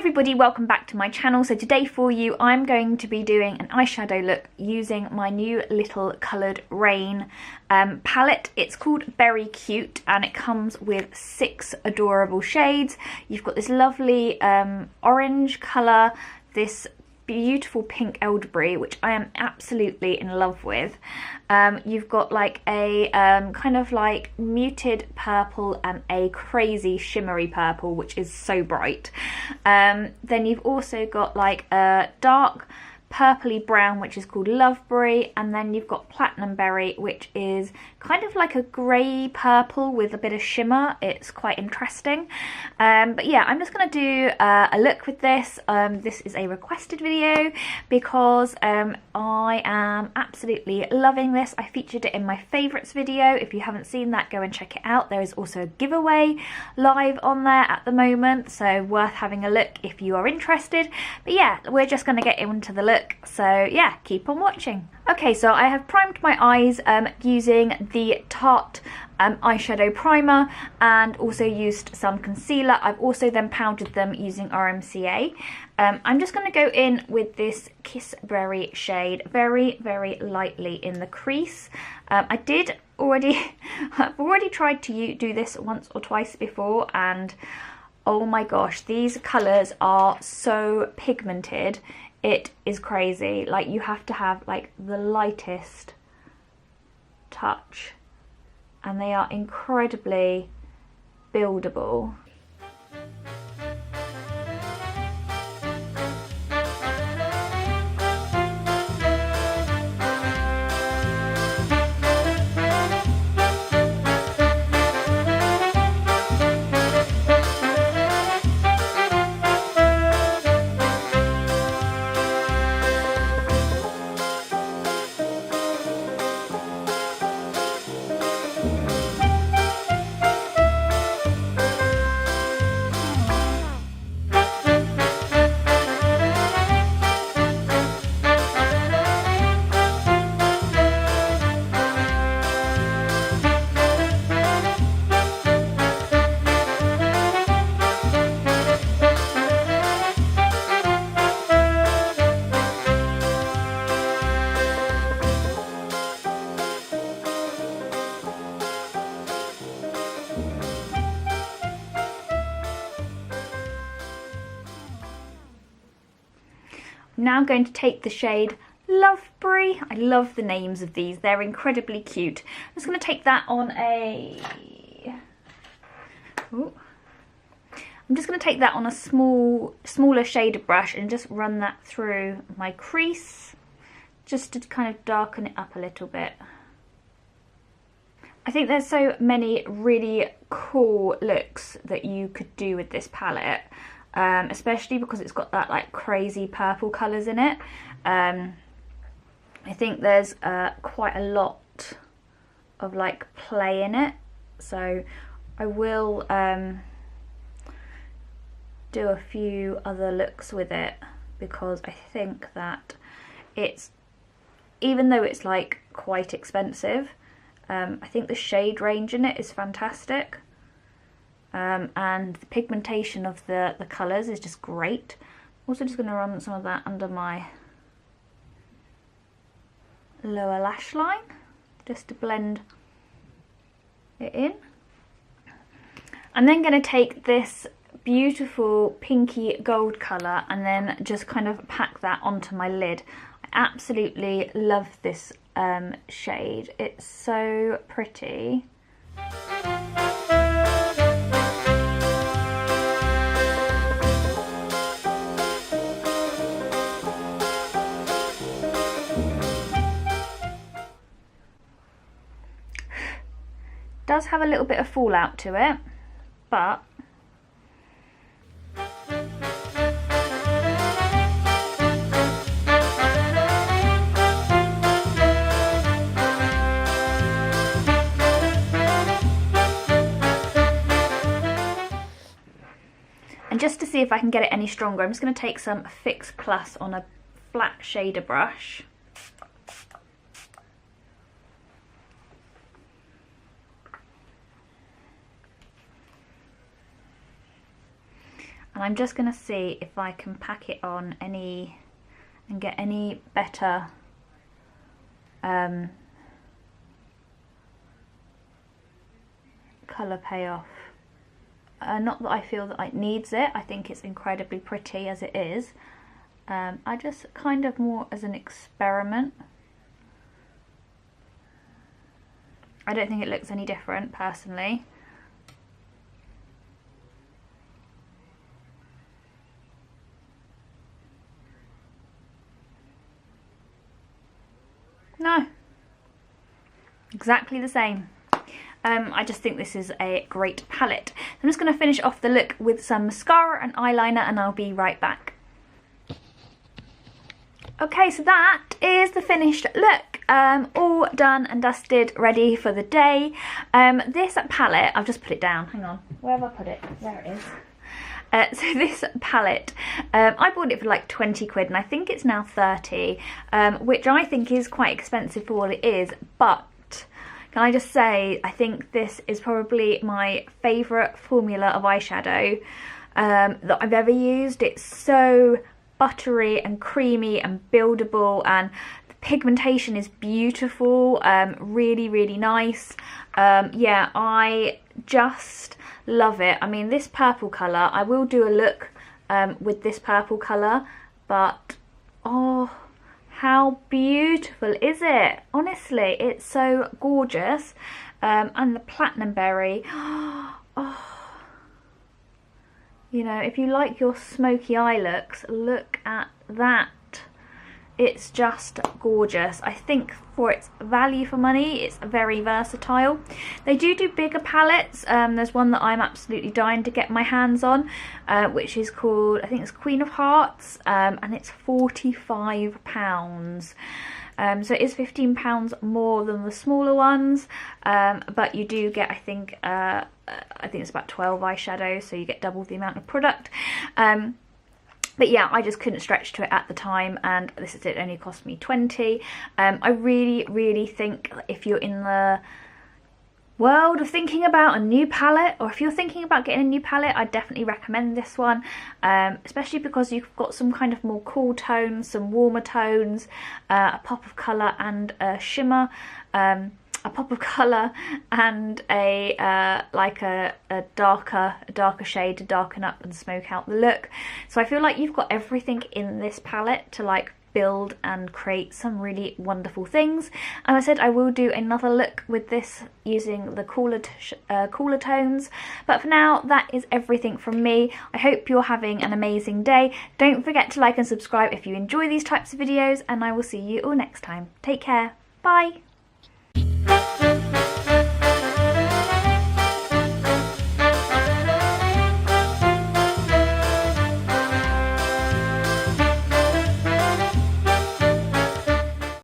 everybody, welcome back to my channel. So today for you I'm going to be doing an eyeshadow look using my new little coloured Raine palette. It's called Berry Cute and it comes with 6 adorable shades. You've got this lovely orange colour, this beautiful pink elderberry, which I am absolutely in love with. You've got like a kind of like muted purple and a crazy shimmery purple, which is so bright. Then you've also got like a dark purpley brown, which is called Loveberry, and then you've got Platinum Berry, which is kind of like a grey purple with a bit of shimmer. It's quite interesting. But yeah, I'm just going to do a look with this. This is a requested video because I am absolutely loving this. I featured it in my favourites video. If you haven't seen that, go and check it out. There is also a giveaway live on there at the moment, so worth having a look if you are interested. But yeah, we're just going to get into the look. So yeah, keep on watching. Okay, so I have primed my eyes using the Tarte eyeshadow primer and also used some concealer. I've also then powdered them using RMCA. I'm just going to go in with this Kiss Berry shade very, very lightly in the crease. I've already tried to do this once or twice before, and oh my gosh, these colours are so pigmented. It is crazy. Like, you have to have like the lightest touch and they are incredibly buildable. Now I'm going to take the shade Loveberry. I love the names of these, they're incredibly cute. I'm just going to take that on a... Ooh. I'm just going to take that on a smaller shader brush and just run that through my crease, just to kind of darken it up a little bit. I think there's so many really cool looks that you could do with this palette. Especially because it's got that like crazy purple colours in it. I think there's quite a lot of like play in it, so I will do a few other looks with it because I think that it's, even though it's like quite expensive, I think the shade range in it is fantastic. And the pigmentation of the colours is just great. Also just going to run some of that under my lower lash line just to blend it in. I'm then going to take this beautiful pinky gold colour and then just kind of pack that onto my lid. I absolutely love this shade. It's so pretty. Does have a little bit of fallout to it, but and just to see if I can get it any stronger, I'm just going to take some Fix Plus on a flat shader brush. And I'm just going to see if I can pack it on any and get any better colour payoff. Not that I feel that it needs it, I think it's incredibly pretty as it is. I just kind of more as an experiment. I don't think it looks any different personally. No, exactly the same. I just think this is a great palette. I'm just going to finish off the look with some mascara and eyeliner, and I'll be right back. Okay, so that is the finished look. All done and dusted, ready for the day. This palette, I've just put it down. Hang on, where have I put it? There it is. So this palette, I bought it for like 20 quid and I think it's now 30, which I think is quite expensive for what it is, but can I just say, I think this is probably my favourite formula of eyeshadow that I've ever used. It's so buttery and creamy and buildable, and the pigmentation is beautiful, really, really nice. Yeah, I just love it. I mean, this purple colour, I will do a look with this purple colour, but oh, how beautiful is it? Honestly, it's so gorgeous. And the platinum berry, oh, you know, if you like your smoky eye looks, look at that. It's just gorgeous. I think for its value for money, it's very versatile. They do bigger palettes. There's one that I'm absolutely dying to get my hands on, which is called, I think it's Queen of Hearts, and it's £45. So it is £15 more than the smaller ones, but you do get, I think it's about 12 eyeshadows, so you get double the amount of product. But yeah, I just couldn't stretch to it at the time, and this is it, only cost me 20. I really, really think if you're in the world of thinking about a new palette, or if you're thinking about getting a new palette, I definitely recommend this one, especially because you've got some kind of more cool tones, some warmer tones, a pop of colour and a shimmer, a pop of colour and a like a darker shade to darken up and smoke out the look. So I feel like you've got everything in this palette to like build and create some really wonderful things. And I said I will do another look with this using the cooler tones, but for now that is everything from me. I hope you're having an amazing day. Don't forget to like and subscribe if you enjoy these types of videos, and I will see you all next time. Take care. Bye.